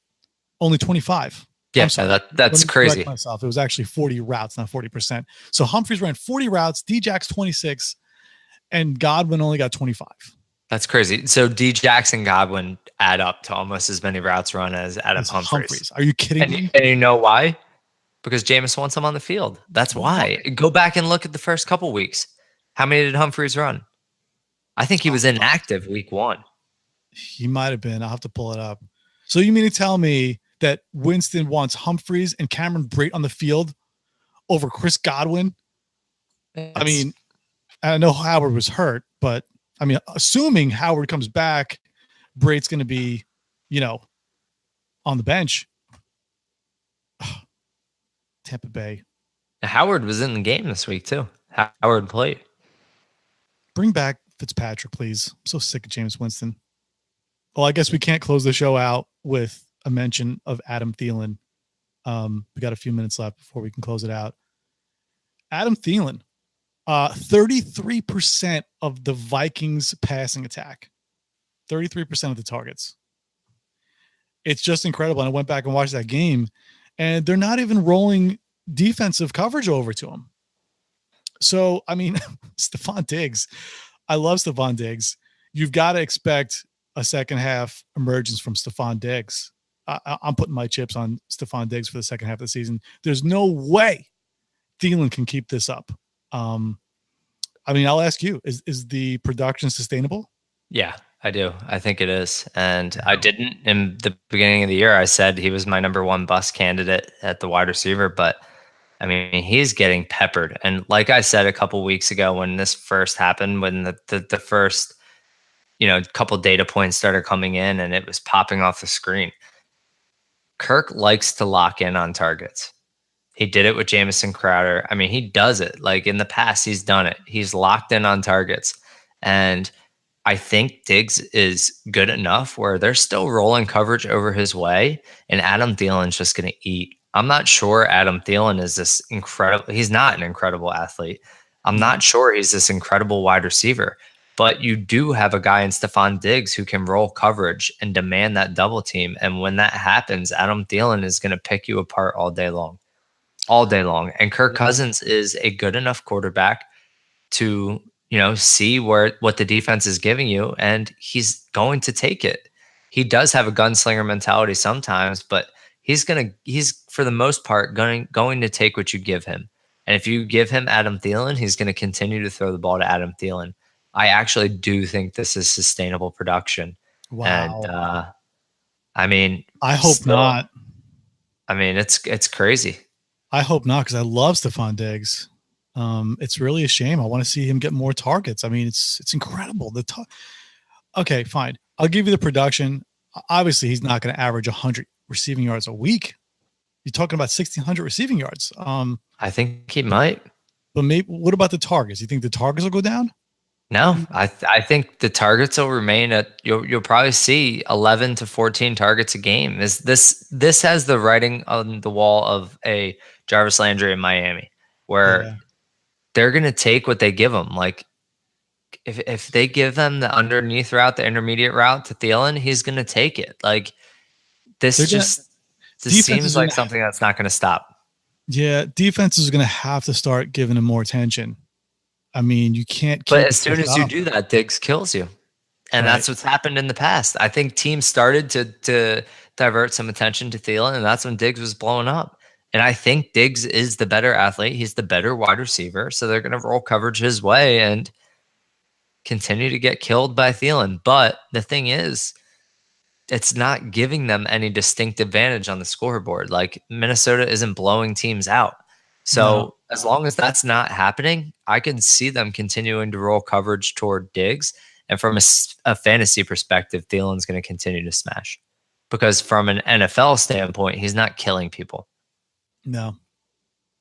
only 25. Yeah, that's crazy. Myself. It was actually 40 routes, not 40%. So Humphries ran 40 routes, D-Jack's 26, and Godwin only got 25. That's crazy. So D-Jackson and Godwin add up to almost as many routes run as Adam Humphries. Are you kidding me? And you know why? Because Jameis wants him on the field. That's why. Go back and look at the first couple weeks. How many did Humphries run? I think he was inactive week 1. He might have been. I'll have to pull it up. So you mean to tell me that Winston wants Humphreys and Cameron Brate on the field over Chris Godwin? I mean, I know Howard was hurt, but I mean, assuming Howard comes back, Brate's going to be, on the bench. Tampa Bay. Howard was in the game this week too. Howard played. Bring back Fitzpatrick, please. I'm so sick of Jameis Winston. Well, I guess we can't close the show out with a mention of Adam Thielen. We got a few minutes left before we can close it out. Adam Thielen, 33% of the Vikings passing attack, 33% of the targets. It's just incredible. And I went back and watched that game, and they're not even rolling defensive coverage over to him. So, I mean, Stephon Diggs, I love Stephon Diggs. You've got to expect a second half emergence from Stephon Diggs. I'm putting my chips on Stephon Diggs for the second half of the season. There's no way Thielen can keep this up. I mean, I'll ask you, is the production sustainable? Yeah, I do. I think it is. And I didn't in the beginning of the year. I said he was my number 1 bust candidate at the wide receiver, but I mean, he's getting peppered. And like I said a couple weeks ago when this first happened, when the first, couple data points started coming in and it was popping off the screen, Kirk likes to lock in on targets. He did it with Jamison Crowder. I mean, he does it. Like in the past, he's done it. He's locked in on targets. And I think Diggs is good enough where they're still rolling coverage over his way, and Adam Thielen's just going to eat. I'm not sure Adam Thielen is this incredible. He's not an incredible athlete. I'm not sure he's this incredible wide receiver, but you do have a guy in Stephon Diggs who can roll coverage and demand that double team. And when that happens, Adam Thielen is going to pick you apart all day long. And Kirk Cousins is a good enough quarterback to, see what the defense is giving you, and he's going to take it. He does have a gunslinger mentality sometimes, but he's for the most part going to take what you give him. And if you give him Adam Thielen, he's going to continue to throw the ball to Adam Thielen. I actually do think this is sustainable production. Wow. And I mean, I hope not. I mean, it's crazy. I hope not, because I love Stephon Diggs. It's really a shame. I want to see him get more targets. I mean, it's incredible. Okay, fine. I'll give you the production. Obviously, he's not going to average 100 receiving yards a week. You're talking about 1,600 receiving yards. I think he might. But maybe, what about the targets? You think the targets will go down? No, I think the targets will remain at. You'll probably see 11 to 14 targets a game. This has the writing on the wall of a Jarvis Landry in Miami, where they're going to take what they give them. Like if they give them the underneath route, the intermediate route to Thielen, he's going to take it. Like this seems like something that's not going to stop. Yeah, defense is going to have to start giving him more attention. I mean, you can't. But as soon as you do that, Diggs kills you, and that's what's happened in the past. I think teams started to divert some attention to Thielen, and that's when Diggs was blowing up. And I think Diggs is the better athlete. He's the better wide receiver, so they're going to roll coverage his way and continue to get killed by Thielen. But the thing is, it's not giving them any distinct advantage on the scoreboard. Like Minnesota isn't blowing teams out. So as long as that's not happening, I can see them continuing to roll coverage toward Diggs. And from a fantasy perspective, Thielen's going to continue to smash. Because from an NFL standpoint, he's not killing people. No.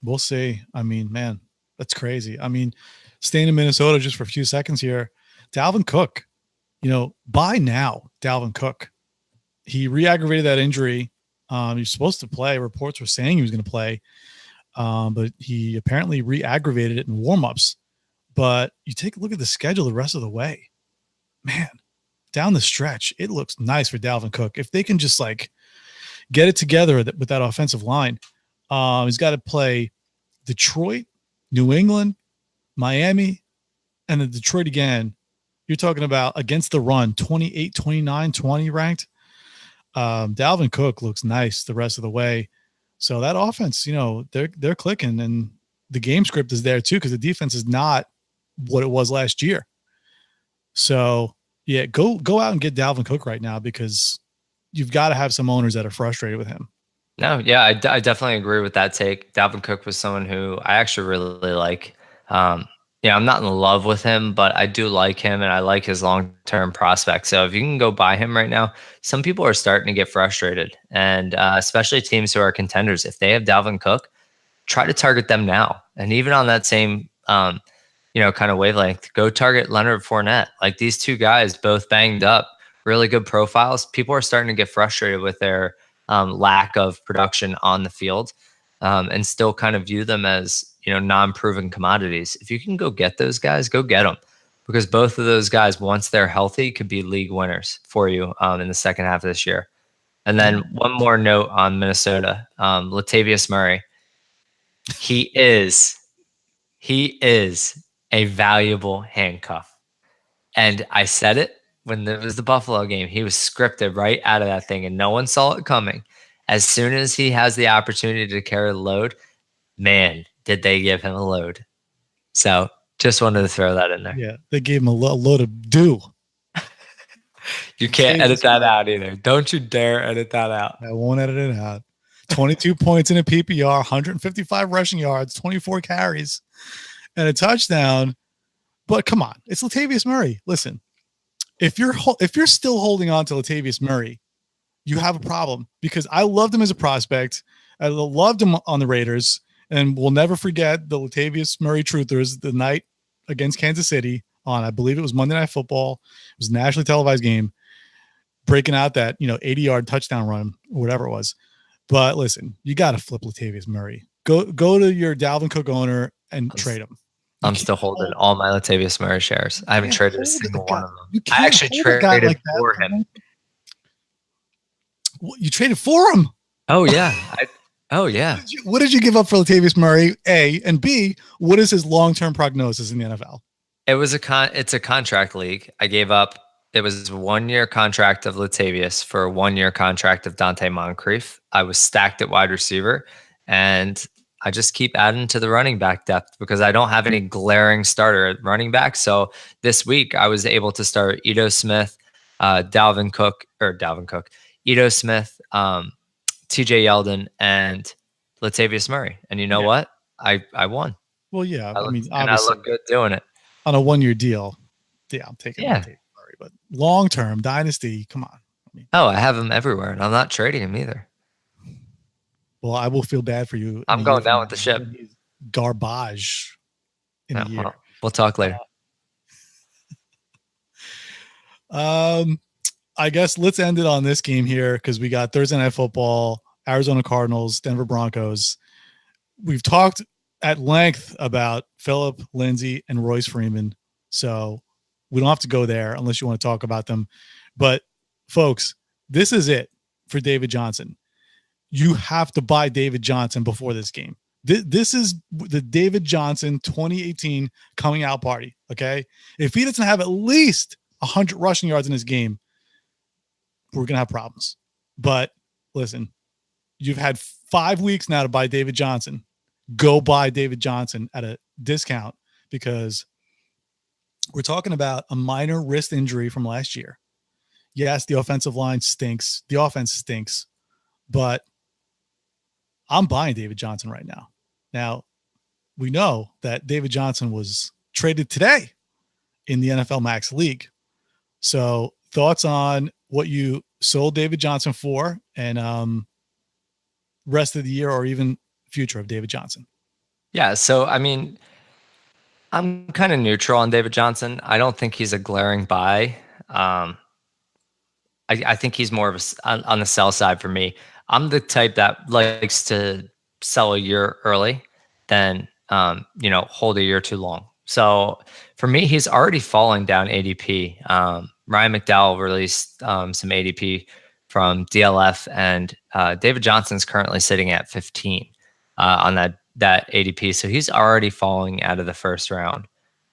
We'll see. I mean, man, that's crazy. I mean, staying in Minnesota just for a few seconds here, Dalvin Cook, by now, Dalvin Cook, he re-aggravated that injury. He was supposed to play. Reports were saying he was going to play. But he apparently re-aggravated it in warmups. But you take a look at the schedule the rest of the way. Man, down the stretch, it looks nice for Dalvin Cook. If they can just get it together with that offensive line, he's got to play Detroit, New England, Miami, and then Detroit again. You're talking about against the run, 28, 29, 20 ranked. Dalvin Cook looks nice the rest of the way. So that offense, they're clicking, and the game script is there too, because the defense is not what it was last year. So yeah, go out and get Dalvin Cook right now, because you've got to have some owners that are frustrated with him. No, yeah, I definitely agree with that take. Dalvin Cook was someone who I actually really like. Yeah, I'm not in love with him, but I do like him and I like his long-term prospect. So if you can go buy him right now, some people are starting to get frustrated, and especially teams who are contenders. If they have Dalvin Cook, try to target them now. And even on that same, kind of wavelength, go target Leonard Fournette. Like, these two guys, both banged up, really good profiles. People are starting to get frustrated with their lack of production on the field, and still kind of view them as, non-proven commodities. If you can go get those guys, go get them, because both of those guys, once they're healthy, could be league winners for you in the second half of this year. And then one more note on Minnesota, Latavius Murray. He is a valuable handcuff. And I said it when it was the Buffalo game. He was scripted right out of that thing, and no one saw it coming. As soon as he has the opportunity to carry the load, man, did they give him a load. So just wanted to throw that in there. Yeah, they gave him a load of dew. You can't edit that out either. Don't you dare edit that out. I won't edit it out. 22 points in a PPR, 155 rushing yards, 24 carries, and a touchdown. But come on, it's Latavius Murray. Listen, if you're still holding on to Latavius Murray, you have a problem, because I loved him as a prospect. I loved him on the Raiders, and we'll never forget the Latavius Murray truthers the night against Kansas City on, I believe it was Monday Night Football. It was a nationally televised game, breaking out that 80-yard touchdown run or whatever it was. But listen, you got to flip Latavius Murray. Go to your Dalvin Cook owner and trade him. I'm still holding all my Latavius Murray shares. I haven't traded a single one of them. I actually traded like for him. You traded for him? Oh, yeah. What did you give up for Latavius Murray, A? And B, what is his long-term prognosis in the NFL? It's a contract league. I gave up. It was a 1-year contract of Latavius for a 1-year contract of Dante Moncrief. I was stacked at wide receiver, and I just keep adding to the running back depth because I don't have any glaring starter at running back. So this week I was able to start Ito Smith, Dalvin Cook, Ito Smith, TJ Yeldon, and Latavius Murray. And you know what? I won. Well, yeah. I mean, I look good doing it. On a 1-year deal. Yeah, I'm taking Latavius Murray. But long-term, Dynasty, come on. I have him everywhere, and I'm not trading him either. Well, I will feel bad for you. I'm going down with the ship. Garbage in a year. We'll talk later. I guess let's end it on this game here, because we got Thursday Night Football, Arizona Cardinals, Denver Broncos. We've talked at length about Phillip Lindsay and Royce Freeman, so we don't have to go there unless you want to talk about them. But folks, this is it for David Johnson. You have to buy David Johnson before this game. This is the David Johnson 2018 coming out party. Okay. If he doesn't have at least 100 rushing yards in his game, we're going to have problems. But listen, you've had 5 weeks now to buy David Johnson. Go buy David Johnson at a discount, because we're talking about a minor wrist injury from last year. Yes, the offensive line stinks. The offense stinks. But I'm buying David Johnson right now. Now, we know that David Johnson was traded today in the NFLMAX League. So thoughts on what you sold David Johnson for, and rest of the year or even future of David Johnson? Yeah, so, I mean, I'm kind of neutral on David Johnson. I don't think he's a glaring buy. I think he's more of on the sell side for me. I'm the type that likes to sell a year early than, hold a year too long. So for me, he's already falling down ADP. Ryan McDowell released some ADP from DLF, and David Johnson's currently sitting at 15 on that ADP. So he's already falling out of the first round.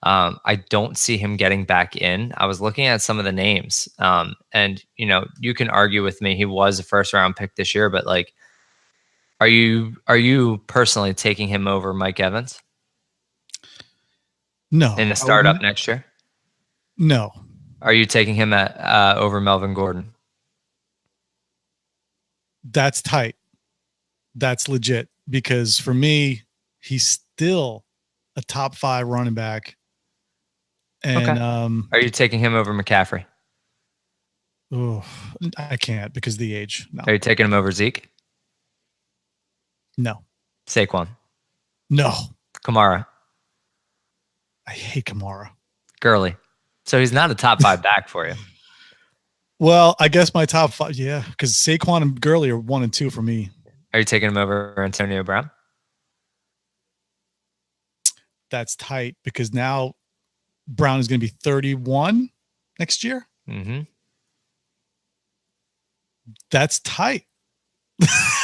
I don't see him getting back in. I was looking at some of the names, and you can argue with me. He was a first round pick this year, but like, are you personally taking him over Mike Evans? No. In the startup next year? No. Are you taking him at over Melvin Gordon? That's tight. That's legit, because for me, he's still a top 5 running back. And are you taking him over McCaffrey? Oh, I can't because of the age. No. Are you taking him over Zeke? No. Saquon? No. Kamara? I hate Kamara. Gurley? So he's not a top 5 back for you. Well, I guess my top 5, yeah, because Saquon and Gurley are 1 and 2 for me. Are you taking him over Antonio Brown? That's tight, because now Brown is going to be 31 next year. Mm-hmm. That's tight.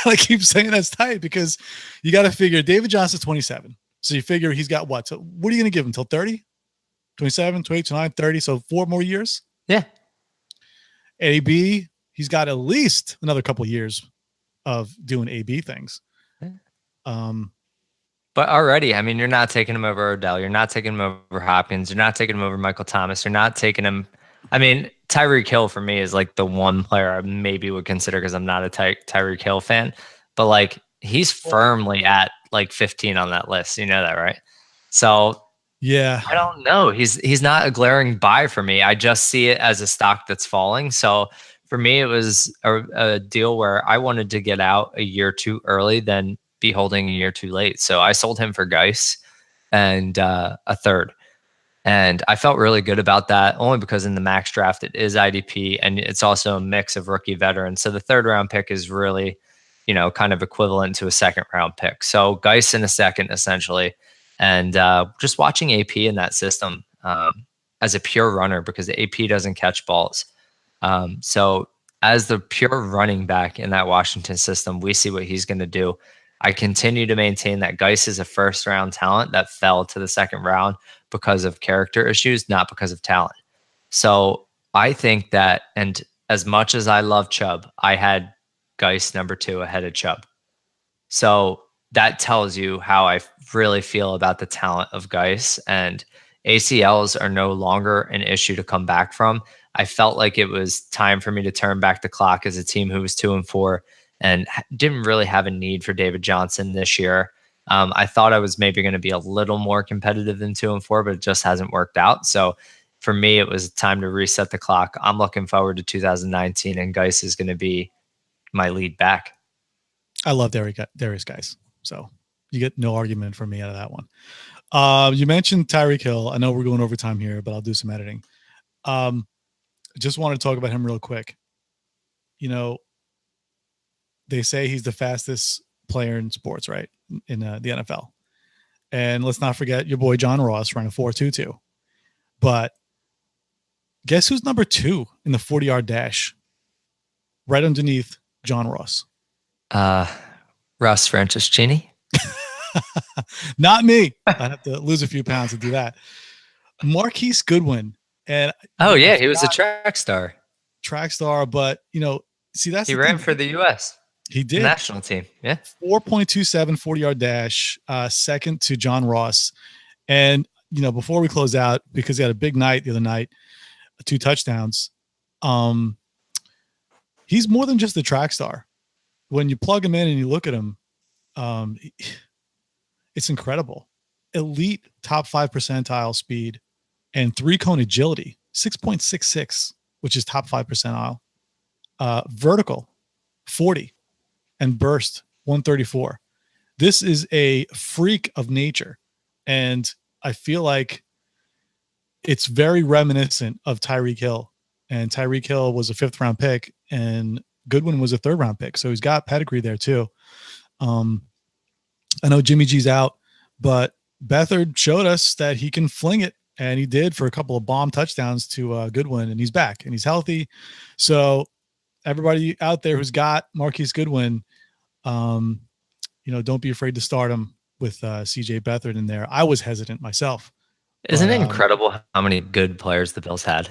I keep saying that's tight because you got to figure David Johnson's 27. So you figure he's got what? So what are you going to give him till 30? 27, 28, 29, 30. So 4 more years. Yeah. AB, he's got at least another couple of years of doing AB things. But already, I mean, you're not taking him over Odell. You're not taking him over Hopkins. You're not taking him over Michael Thomas. You're not taking him. I mean, Tyreek Hill for me is like the one player I maybe would consider, because I'm not a Tyreek Hill fan, but like he's firmly at like 15 on that list. You know that, right? So yeah, I don't know. He's not a glaring buy for me. I just see it as a stock that's falling. So for me, it was a deal where I wanted to get out a year too early than be holding a year too late. So I sold him for Geis and a third. And I felt really good about that, only because in the max draft, it is IDP and it's also a mix of rookie veterans. So the 3rd round pick is really, kind of equivalent to a 2nd round pick. So Geis in a 2nd, essentially. And just watching AP in that system as a pure runner, because the AP doesn't catch balls. So as the pure running back in that Washington system, we see what he's going to do. I continue to maintain that Geis is a 1st round talent that fell to the 2nd round because of character issues, not because of talent. So I think that, and as much as I love Chubb, I had Geis number 2 ahead of Chubb. So that tells you how I really feel about the talent of Geis, and ACLs are no longer an issue to come back from. I felt like it was time for me to turn back the clock as a team who was 2-4 and didn't really have a need for David Johnson this year. I thought I was maybe going to be a little more competitive than 2-4, but it just hasn't worked out. So for me, it was time to reset the clock. I'm looking forward to 2019, and Geis is going to be my lead back. I love Darius Geis. So you get no argument from me out of that one. You mentioned Tyreek Hill. I know we're going over time here, but I'll do some editing. Just want to talk about him real quick. They say he's the fastest player in sports, right? In the NFL. And let's not forget your boy John Ross running 4.22. But guess who's number 2 in the 40-yard dash? Right underneath John Ross. Russ Franciscini? Not me. I have to lose a few pounds to do that. Marquise Goodwin. And he was a track star. But see, that's he ran for the U.S. He did. National team. Yeah. 4.27 40-yard dash, 2nd to John Ross. And, before we close out, because he had a big night the other night, 2 touchdowns. He's more than just a track star. When you plug him in and you look at him, it's incredible. Elite top 5 percentile speed and 3-cone agility, 6.66, which is top 5 percentile. Vertical, 40. And burst 134. This is a freak of nature. And I feel like it's very reminiscent of Tyreek Hill. And Tyreek Hill was a 5th round pick and Goodwin was a 3rd round pick. So he's got pedigree there too. I know Jimmy G's out, but Beathard showed us that he can fling it. And he did for a couple of bomb touchdowns to Goodwin, and he's back and he's healthy. So everybody out there who's got Marquise Goodwin, don't be afraid to start him with CJ Beathard in there. I was hesitant myself. Isn't it incredible how many good players the Bills had?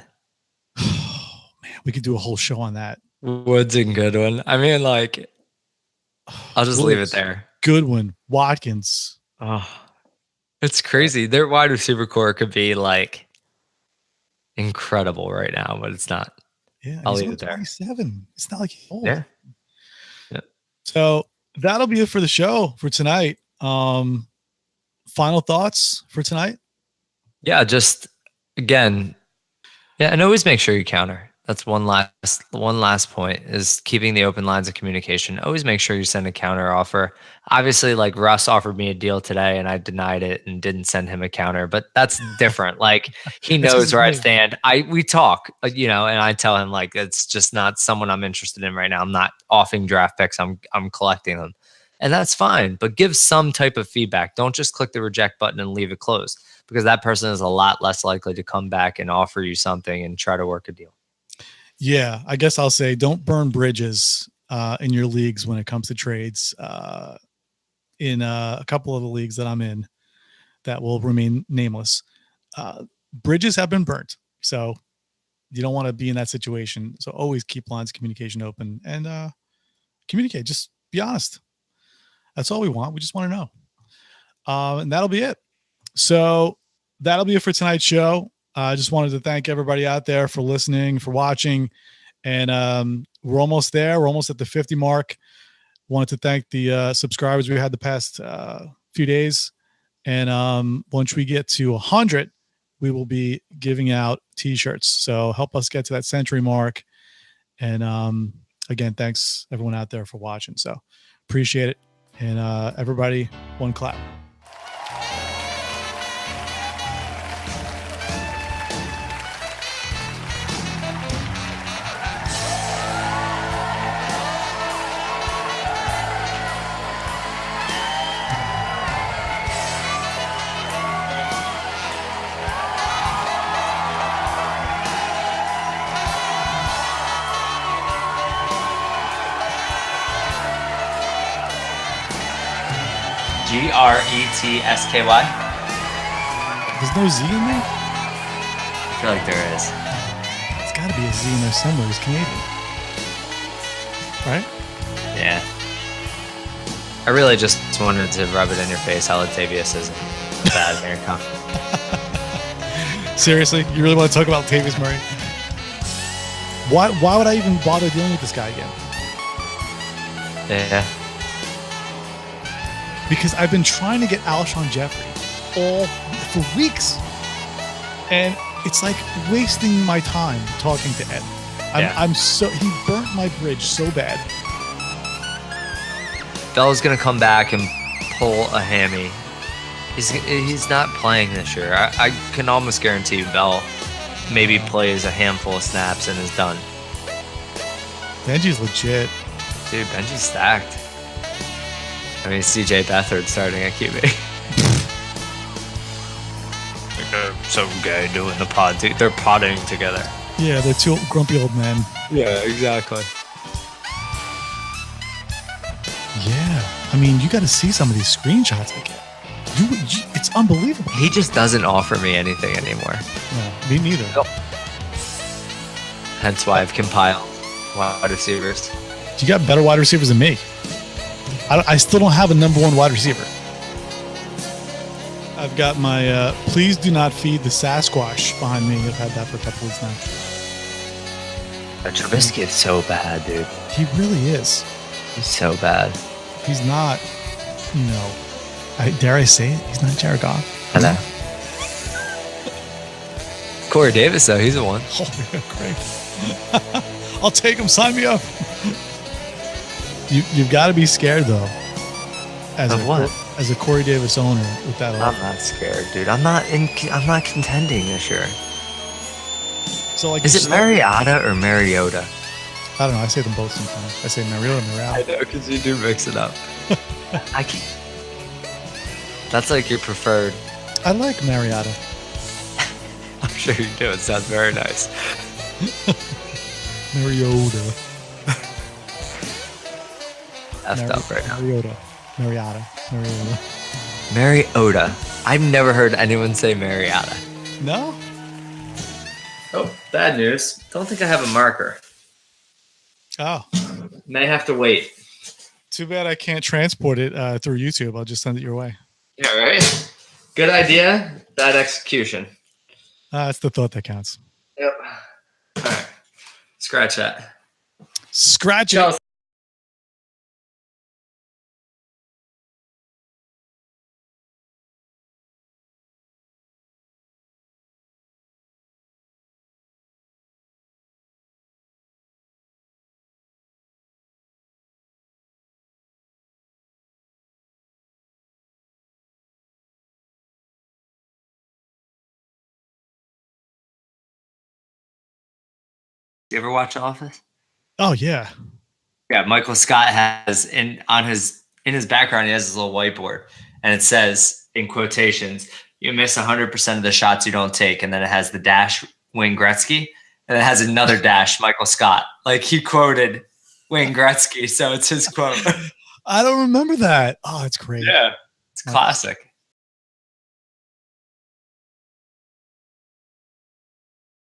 Oh, man, we could do a whole show on that. Woods and Goodwin. I mean, like, I'll just leave it there. Goodwin, Watkins. Oh, it's crazy. Their wide receiver core could be like incredible right now, but it's not. Yeah, I'll he's leave only it there. 27. It's not like he's old. Yeah. So that'll be it for the show for tonight. Final thoughts for tonight? Yeah, just again, and always make sure you counter. That's one last point is keeping the open lines of communication. Always make sure you send a counter offer. Obviously, like Russ offered me a deal today and I denied it and didn't send him a counter, but that's different. Like he knows where I stand. We talk, and I tell him like it's just not someone I'm interested in right now. I'm not offering draft picks. I'm collecting them. And that's fine, but give some type of feedback. Don't just click the reject button and leave it closed, because that person is a lot less likely to come back and offer you something and try to work a deal. Yeah, I guess I'll say don't burn bridges in your leagues when it comes to trades. In a couple of the leagues that I'm in that will remain nameless, bridges have been burnt. So you don't want to be in that situation. So always keep lines of communication open and communicate. Just be honest. That's all we want. We just want to know. And that'll be it. So that'll be it for tonight's show. I just wanted to thank everybody out there for listening, for watching. And we're almost there. We're almost at the 50 mark. Wanted to thank the subscribers we had the past few days. And once we get to 100, we will be giving out T-shirts. So help us get to that century mark. And again, thanks everyone out there for watching. So appreciate it. And everybody, one clap. GRETSKY. There's no Z in there? I feel like there is. It's got to be a Z in there somewhere. He's Canadian. Right? Yeah. I really just wanted to rub it in your face how Latavius is a bad American. Seriously? You really want to talk about Latavius Murray? Why would I even bother dealing with this guy again? Yeah. Because I've been trying to get Alshon Jeffrey for weeks. And it's like wasting my time talking to Ed. He burnt my bridge so bad. Bell's gonna come back and pull a hammy. He's not playing this year. I can almost guarantee you Bell maybe plays a handful of snaps and is done. Benji's legit. Dude, Benji's stacked. I mean, CJ Beathard starting at QB. Like some guy doing the pod. They're podding together. Yeah, they're two grumpy old men. Yeah, exactly. Yeah, I mean, you got to see some of these screenshots I get. It's unbelievable. He just doesn't offer me anything anymore. No, me neither. Nope. Hence why I've compiled wide receivers. You got better wide receivers than me. I still don't have a number one wide receiver. I've got my please do not feed the Sasquatch behind me. I've had that for a couple weeks now. Trubisky is so bad, dude. He really is. He's so bad. He's not, dare I say it? He's not Jared Goff. I know. Corey Davis, though, he's the one. Oh, yeah, great. I'll take him. Sign me up. You've got to be scared, though. As a Corey Davis owner with that. I'm not scared, dude. I'm not contending this year. So, like, is it Mariota or Mariota? I don't know. I say them both sometimes. I say Mariota. I know, because you do mix it up. I can't. That's like your preferred. I like Mariota. I'm sure you do. It sounds very nice. Mariota. Effed up right now. Mariota. I've never heard anyone say Mariota. No? Oh, bad news. Don't think I have a marker. Oh. May have to wait. Too bad I can't transport it through YouTube. I'll just send it your way. Yeah, right? Good idea, bad execution. It's the thought that counts. Scratch that. Scratch it. You ever watch Office? Oh yeah. Yeah, Michael Scott has in his background, he has his little whiteboard, and it says in quotations, "You miss 100% of the shots you don't take," and then it has the dash Wayne Gretzky, and it has another dash Michael Scott. Like he quoted Wayne Gretzky, so it's his quote. I don't remember that. Oh, it's great. Yeah, it's classic.